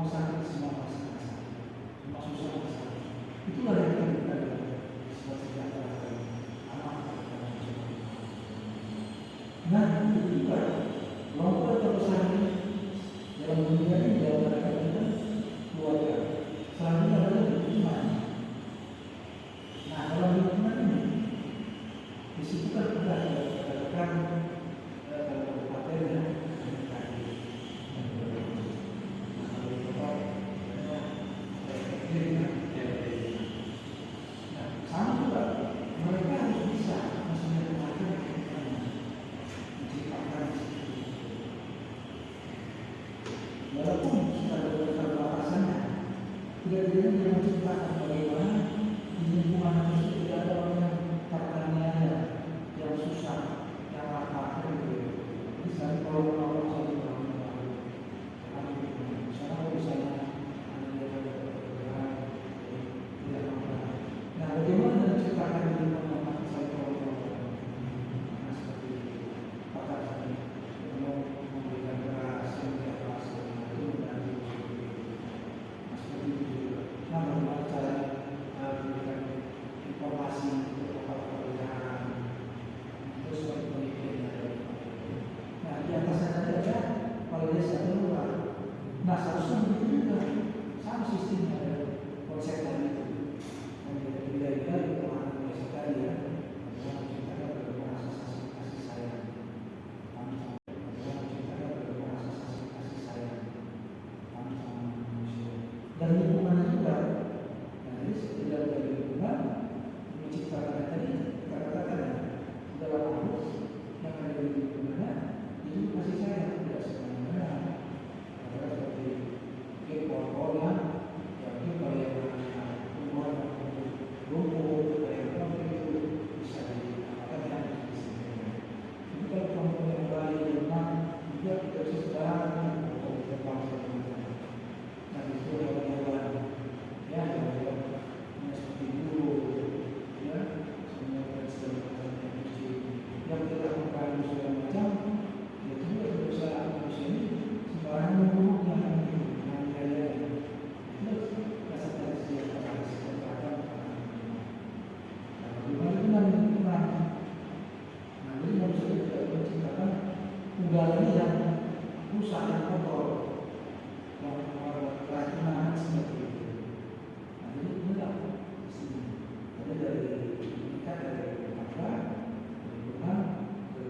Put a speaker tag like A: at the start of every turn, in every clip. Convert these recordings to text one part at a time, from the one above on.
A: mau sakit semua pasti mau susah pasti. Itulah yang kita sifat sejahtera anak. Nah, itu juga kelompok terbesar dalam dunia ini dalam mereka adalah keluarga. Selanjutnya adalah lingkungan. Nah, dalam lingkungan ini disebutkan sudah dikatakan kabupatennya. Walaupun sudah ada keterbatasannya, tidak-tidak dia menciptakan bagaimana di lingkungan itu tidak ada orang yang pertaniannya yang susah, yang lapar, gitu. Misalnya kalau orang saja misalnya misalnya nah bagaimana menciptakan di lingkungan yang saya kalau seperti pakar tadi memberikan beras yang tidak bagaimana cara memberikan informasi untuk pekerjaan terus pendidikan. Nah di atasnya tadi ada validasi atau luar. Nah seharusnya begitu juga sama sistemnya dari konsep tadi itu. Bila-bila itu anak konsep tadi ya, kita bagaimana kasih sayang, dan lingkungan juga. Nah, jadi setiap dari lingkungan menciptakan tadi kita katakan dalam arus yang ada di lingkungannya itu kasih sayang tidak sebenarnya ada seperti pohon yang mungkin kalau yang tumbuhan rumput yang itu bisa dikatakan yang itu kalau kelompok yang baik di rumah juga tidak bisa sekarang untuk berbangsa. Nah itu hewan-hewan ya hewan seperti burung ya semuanya yang kita lakukan segala macam ya juga berusaha manusia ini sembarang membunuh yang kaya itu rasa sejahtera sejahtera. Nah bagaimana dengan lingkungan? Nah jadi manusia tidak menciptakan udara yang rusak yang kotor yang keracunan seperti itu. Nah jadi inilah di sini. Ada dari tingkat dari lembaga, lingkungan, ke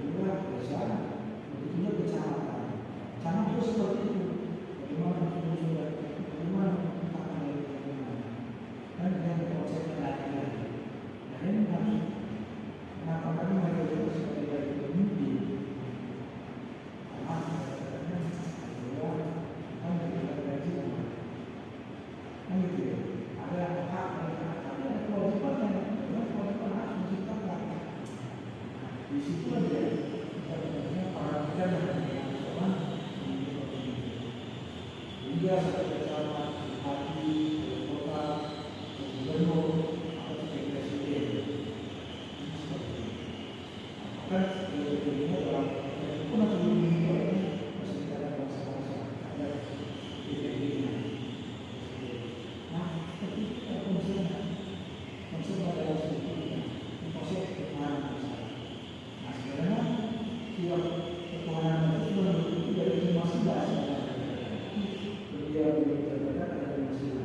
A: lurah, desa, begitu juga kecamatan. Kecamatan itu seperti itu. Bagaimana sudah bagaimana menciptakan lingkungan dan dengan konsep latihan. Nah ini harus kenapa kami mengajarkan sebagai dari pemimpin. Di situ aja sebenarnya para pekerja yang seorang dia sebagai calon bupati, kota, gubernur atau sebagai presiden seperti itu. Kan sebetulnya dalam pun atau dunia ini masih ada bangsa-bangsa ada ide-idenya. Nah seperti itu konsepnya adalah sebetulnya konsep ketuhanan. Nah sebenarnya sifat ketuhanan itu sudah berbeda dari masing-masing dia berbeda dari masing-masing.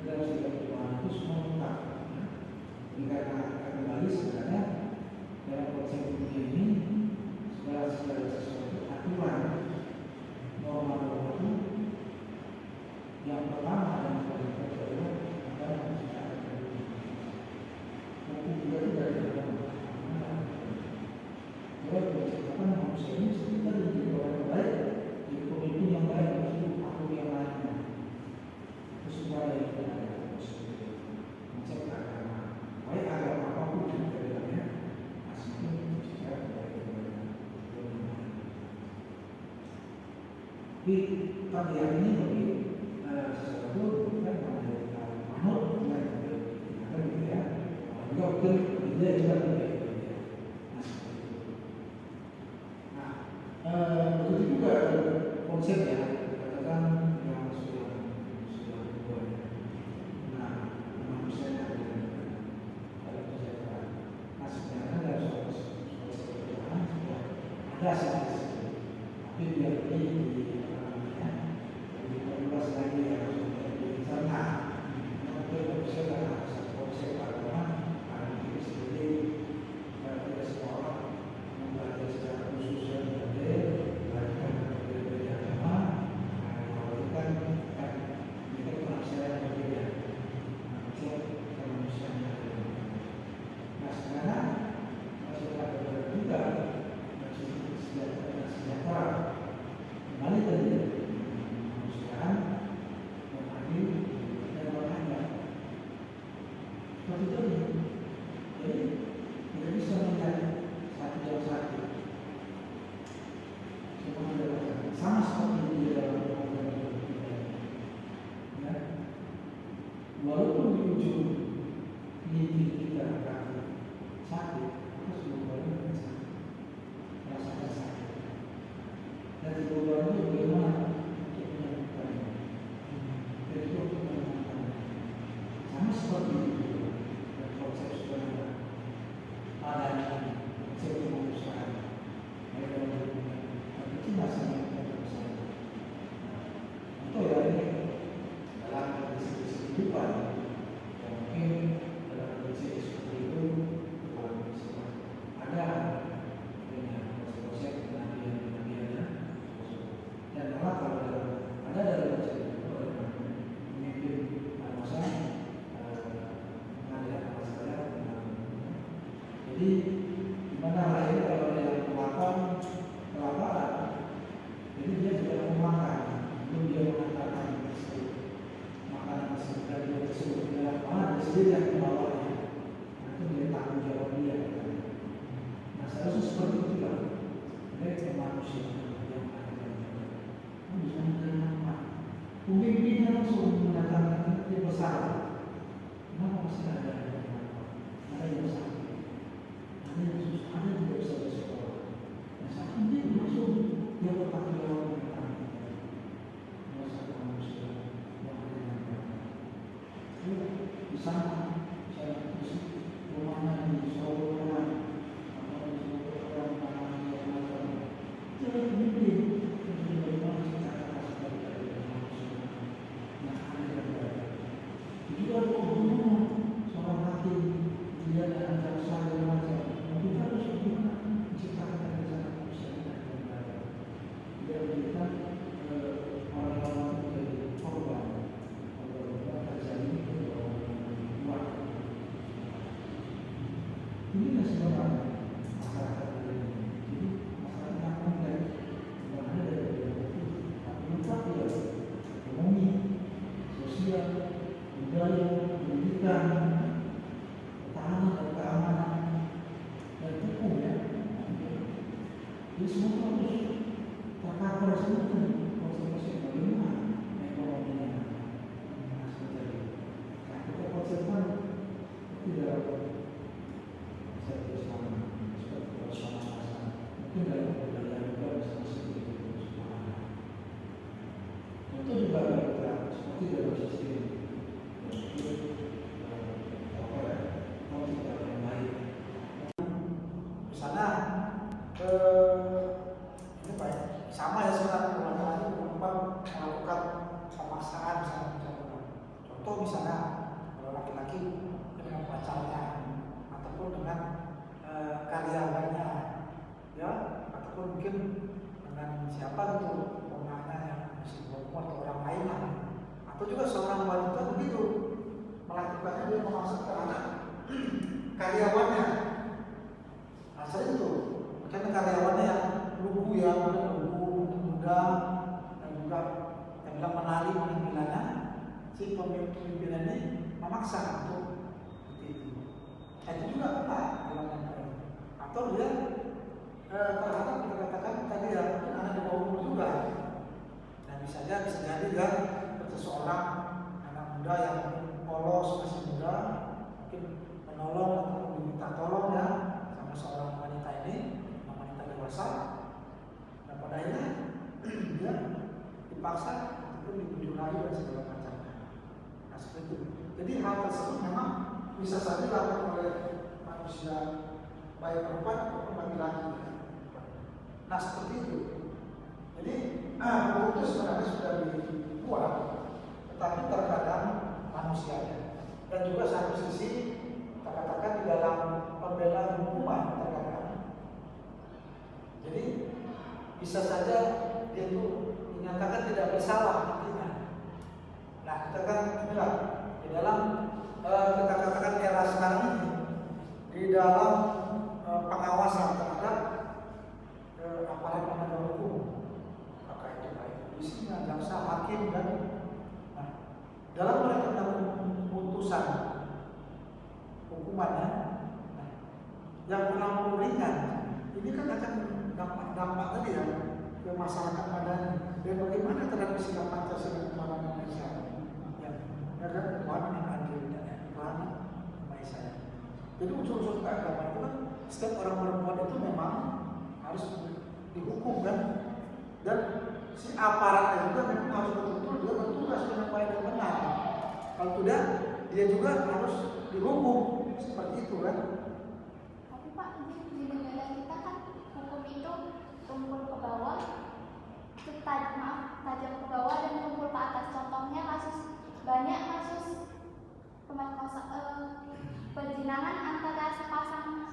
A: Dalam sifat ketuhanan itu semua lengkap. Karena kembali sebenarnya dalam konsep dunia ini segala sesuatu aturan norma-norma itu yang pertama dan paling adalah menciptakan hukum juga tidak ada. Kalau menciptakan manusia ini sekitar menjadi orang yang baik, jadi pemimpin yang baik untuk aku yang lainnya. Itu supaya kita ada menciptakan baik agama apapun yang berbeda, aslinya menciptakan baik. Tapi pada hari ini bagi sesuatu bukan menjadi manut yang kan gitu ya. Juga mungkin dia juga berbeda. Nah, begitu juga konsep ya, katakan yang walaupun di ujung mimpi kita akan sakit, kita semua orang akan sakit, rasakan sakit. Dan kemudian itu bagaimana untuk menyembuhkannya, dan itu untuk menyembuhkannya. Sama seperti itu, dan konsep sebenarnya adanya konsep kemanusiaan. Mereka menggunakan kecemasan yang kita bersama. Atau ya ini dalam kondisi kehidupan, yang mungkin dalam kondisi seperti itu ada dengan konsep kenabian-kenabiannya. Dan malah kalau ada dalam konsep itu ada memimpin masa mengadakan masalah. Jadi dimana lahir kalau yang kelaparan, jadi dia juga memakan, belum dia mengatakan makanan tersebut dari dia tersebut dia mana dia sendiri yang membawanya, itu dia tanggung jawab dia. Nah seharusnya seperti itu kan, mereka manusia yang ada bisa menerima apa? Pemimpinnya langsung mendatangkan dia bersalah. Kenapa masih ada yang ada yang sakit, ada yang susah, ada yang tidak bisa bersekolah. Nah saat ini langsung dia bertanggung jawab tentang masalah manusia yang ada di mana. Di sana saya rumahnya di Solo, atau di Solo namanya dia pemimpin. Juga seorang hakim, dia dan jaksa dan macam, kita harus bagaimana menciptakan kebiasaan manusia yang berbeda. Dia memberikan orang-orang menjadi korban, orang-orang terjadi orang ini sebenarnya masyarakat ini. Jadi masyarakat yang kompleks, bukan hanya dari tapi lengkap ya, ekonomi, sosial, budaya, pendidikan, pertahanan dan keamanan, dan hukum ya. Jadi semua harus tercover semua konsep-konsep bagaimana ekonominya. Nah seperti itu. Nah kita konsepkan tidak seperti sama, seperti bersama-sama. Mungkin dalam budaya juga bisa seperti itu semua. Itu juga kita seperti dalam sistem. Misalnya ini Pak, sama ya sebenarnya perempuan melakukan pemaksaan misalnya. Contoh misalnya kalau laki-laki dengan pacarnya ataupun dengan karyawannya, ya ataupun mungkin dengan siapa gitu, pengana yang masih perempuan atau orang lain lah. Atau juga seorang wanita begitu melakukannya, dia memaksa terhadap karyawannya. Nah sering itu, makanya karyawannya yang lugu ya, muda dan juga yang bilang menari penampilannya, si pemimpin ini memaksa untuk seperti itu. Itu juga apa? Atau dia terhadap kita katakan tadi ya, mungkin anak di bawah umur juga. Dan bisa jadi ya seseorang anak muda yang polos masih muda, mungkin menolong atau meminta tolong ya sama seorang wanita ini, wanita dewasa. Dan pada akhirnya dia dipaksa ataupun dibujuk rayu dan segala macamnya. Nah seperti itu. Jadi hal tersebut memang bisa saja dilakukan oleh manusia, baik perempuan maupun laki-laki. Nah seperti itu. Jadi hukum itu sebenarnya sudah dibuat, tetapi terkadang manusianya. Dan juga satu sisi katakan di dalam pembelaan hukuman terkadang. Jadi bisa saja dia itu dinyatakan tidak bersalah artinya. Nah kita kan inilah di dalam kita katakan era sekarang ini di dalam pengawasan terhadap aparat penegak hukum, apakah itu baik polisinya, jaksa, hakim dan dalam mereka putusan hukumannya yang terlalu ringan, ini kan akan dampak tadi ya ke masyarakat madani dan bagaimana terhadap sikap Pancasila kepada manusia yang ada keuangan yang adil.
B: agama itu kan setiap orang berbuat itu memang harus dihukum kan, dan si aparatnya juga memang harus betul-betul dia bertugas dengan baik dan benar. Kalau tidak, dia juga harus dihukum seperti itu kan.
C: Tapi Pak, di negara kita kan hukum itu tumpul ke bawah, tajam ke bawah dan tumpul ke atas. Contohnya banyak kasus perzinahan antara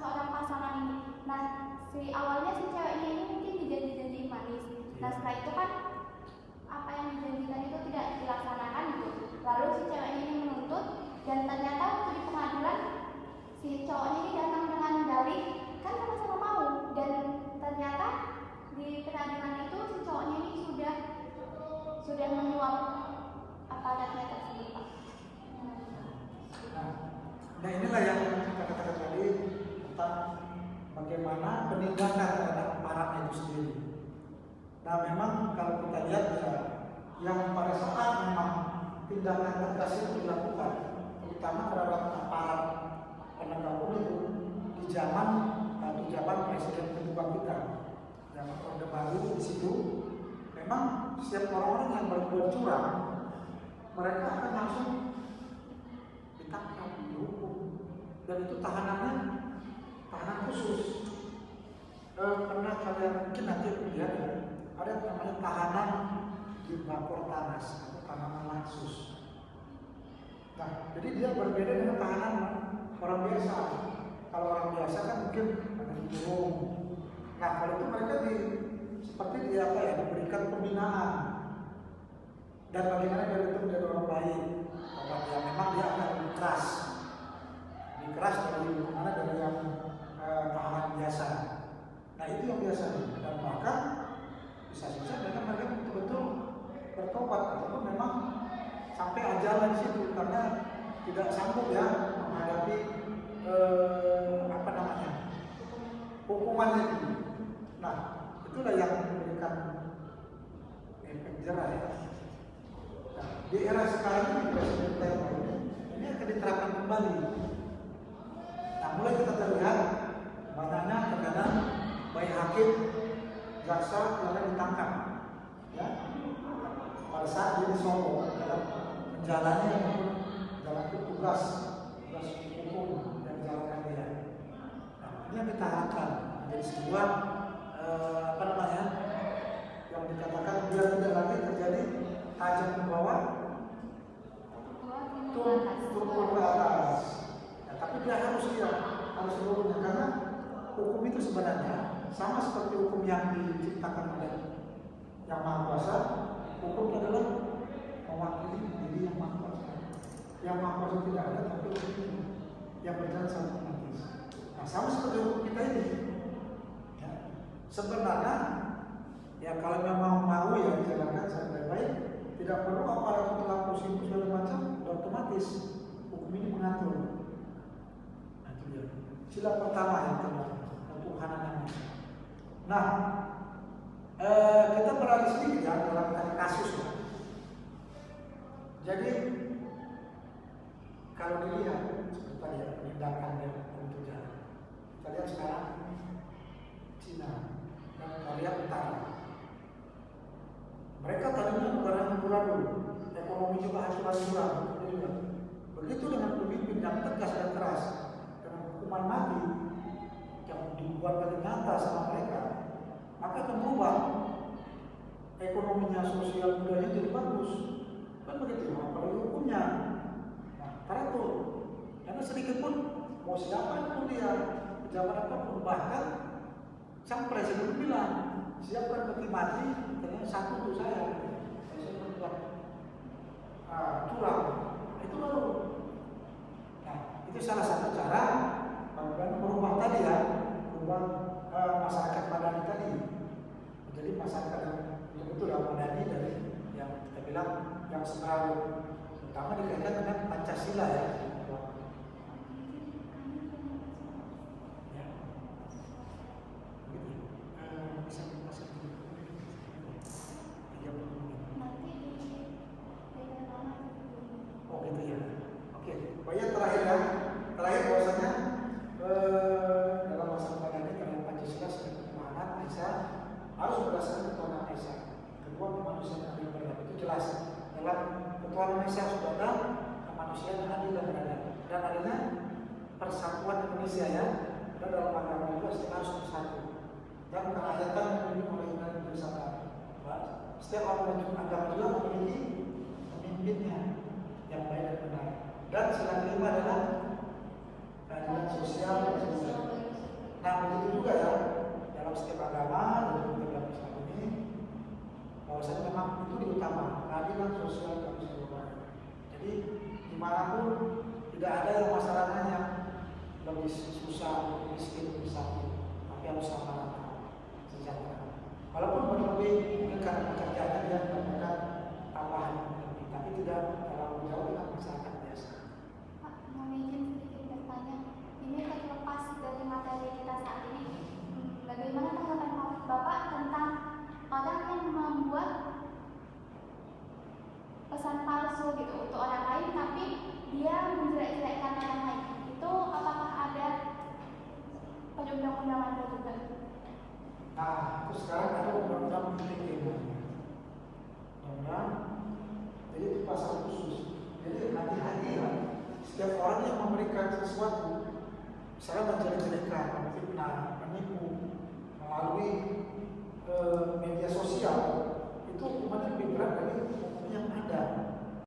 C: seorang pasangan ini. Nah, awalnya si ceweknya ini mungkin dijanji-janji manis. Nah, setelah itu kan apa yang dijanjikan itu tidak dilaksanakan gitu. Lalu si ceweknya ini menuntut, dan ternyata waktu di pengadilan si cowoknya ini datang dengan dalih kan sama-sama mau, dan ternyata di pengadilan itu si cowoknya ini sudah menyuap aparatnya tersebut, Pak.
B: Nah inilah yang kita katakan tadi tentang bagaimana penindakan terhadap aparatnya itu sendiri. Nah memang kalau kita lihat ya, yang pada saat memang tindakan tegas itu dilakukan, terutama terhadap aparat penegak hukum itu di zaman Presiden kedua kita, yang Orde Baru di situ, memang setiap orang-orang yang berbuat curang, mereka akan langsung ditangkap, dihukum, dan itu tahanan khusus. Pernah kalian mungkin nanti lihat ya, ada namanya tahanan di Bapor Tanas atau tahanan Laksus. Nah, jadi dia berbeda dengan tahanan orang biasa. Kalau orang biasa kan mungkin ada dikurung. Nah, kalau itu mereka diberikan pembinaan. Dan bagaimana dia itu menjadi orang baik. Kalau dia memang dia akan lebih keras dari yang tahanan biasa. Nah, itu yang biasa. Dan bahkan bisa mereka betul-betul bertobat ataupun memang sampai ajalan di situ karena tidak sanggup ya menghadapi hukumannya itu. Nah, itulah yang memberikan efek jerah ya. Nah, di era sekarang ini Presiden ini akan diterapkan kembali. Nah, mulai kita terlihat banyaknya terkadang baik hakim, jaksa yang ditangkap, ya. Pada saat dia disogok dalam menjalani tugas hukum dan jalankan dia. Nah, ini yang kita harapkan menjadi sebuah yang dikatakan biar tidak lagi terjadi tajam ke bawah, tumpul ke atas. Nah, tapi dia harus seluruhnya karena hukum itu sebenarnya sama seperti hukum yang diciptakan oleh Yang Maha Kuasa. Hukum adalah mewakili diri Yang Maha Kuasa. Yang Maha Kuasa tidak ada, tapi hukum yang berjalan secara otomatis. Nah, sama seperti hukum kita ini. Ya. Sebenarnya, ya kalau memang mau ya dijalankan secara baik, tidak perlu aparat pelaku simbol segala macam, otomatis hukum ini mengatur. Nah, itu dia. Sila pertama yang terbaik, ketuhanan yang Maha. Nah, kita beralih sedikit ya dalam kasus ya. Jadi kalau dilihat seperti tadi ya penindakan dan penuntutan, kita lihat sekarang Cina dan Korea Utara. Mereka tadinya negara yang amburadul, ekonomi juga hancur-hancuran. Begitu dengan pemimpin yang tegas dan keras, dengan hukuman mati yang dibuat lebih nyata sama mereka, maka akan berubah ekonominya, sosial budaya jadi bagus. Kan begitu, apalagi hukumnya. Nah, teratur. Karena sedikit pun mau siapa pun dia, pejabat apapun, bahkan sang presiden bilang, siapkan peti mati, dengan satu untuk saya. Saya berbuat curang. Itu baru. Nah, itu salah satu cara bagaimana merubah tadi ya, merubah masyarakat madani tadi menjadi masyarakat yang betul-betul yang madani dari yang kita bilang yang selalu terutama dikaitkan dengan Pancasila ya. Oh gitu ya. Oke, pokoknya terakhir bahwasanya dalam ketuhanan Indonesia sudah ada kemanusiaan adil dan beradab, dan adanya persatuan Indonesia ya. Karena dalam agama juga setiap harus bersatu. Dan kerakyatan memiliki pemerintahan bersama. Setiap orang agama juga memiliki pemimpinnya yang baik dan benar. Dan sila kelima adalah keadilan sosial dan sosial. Nah begitu juga ya dalam setiap agama dan juga dalam Islam ini, bahwasanya memang itu diutamakan keadilan sosial dan sosial. Jadi dimanapun tidak ada yang masalahnya yang lebih susah, lebih miskin, lebih sakit, tapi harus sama rata sejahtera. Walaupun berlebih mungkin karena pekerjaan yang mendapatkan tambahan lebih, tapi tidak terlalu jauh dengan masyarakat biasa.
C: Pak, mau izin sedikit bertanya. Ini terlepas dari materi kita saat ini. Bagaimana tanggapan Bapak tentang orang yang membuat pesan palsu gitu untuk orang lain, tapi dia menjelek-jelekkan orang lain? Itu apakah ada perundang-undangannya juga?
B: Nah, itu sekarang ada undang-undang ITE. Undang-undang, jadi itu pasal khusus. Jadi hati-hati ya, setiap orang yang memberikan sesuatu, misalnya menjelek-jelekan,